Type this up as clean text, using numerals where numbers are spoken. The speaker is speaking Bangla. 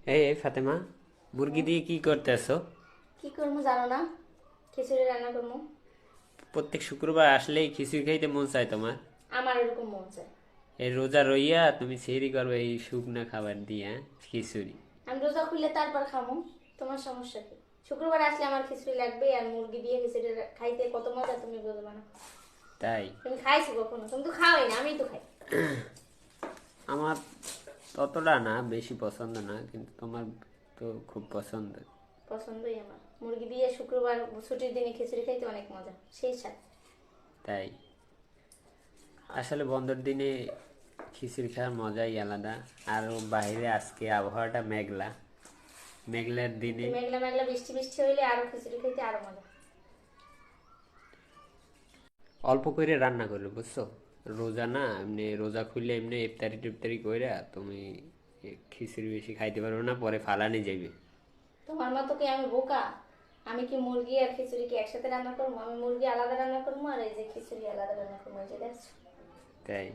এই ফাতেমা, মুরগি দিয়ে কি করতেছো? কি করবো জানো না? খিচুড়ি রান্না করবো। প্রত্যেক শুক্রবার আসলেই খিচুড়ি খাইতে মন চায় তোমার। আমার এরকম মন চায়। এই রোজা রইয়া তুমি সেহরি করবে এই শুকনা খাবার দিয়ে, হ্যাঁ? খিচুড়ি। আমি রোজা খুললে তারপর খাবো। তোমার সমস্যা কি? শুক্রবার আসলে আমার খিচুড়ি লাগবে, আর মুরগি দিয়ে খিচুড়ি খাইতে কত মজা তুমি বুঝবে না। তাই? তুমি খাইছো কখনো? তুমি তো খাওয়াই না, আমিই তো খাই। আমার ততটা না, বেশি পছন্দ না, কিন্তু তোমার তো খুব পছন্দ। পছন্দই আমার মুরগি দিয়ে শুক্রবার ছুটির দিনে খিচুড়ি খাইতে অনেক মজা, সেই স্বাদ। তাই? আসলে বন্ধের দিনে খিচুড়ি খাওয়ার মজাই আলাদা। আর বাইরে আজকে আবহাওয়াটা মেঘলা, মেঘলার দিনে মেঘলা মেঘলা বৃষ্টি বৃষ্টি হইলে আরো খিচুড়ি খাইতে আরো মজা। অল্প করে রান্না করলো, বুঝছো? রোজা না, এমনি রোজা খুললে এমনি ইফতারি টিফতারি কইরা তুমি খিচুড়ি বেশি খাইতে পারবে না, পরে ফালানি যাবে। তোমার মতো কি আমি বোকা? আমি কি মুরগি আর খিচুড়ি কি একসাথে রান্না করবো? আমি মুরগি আলাদা রান্না করবো, আর এই যে খিচুড়ি আলাদা রান্না করবো, এই যে দেখছো। তাই?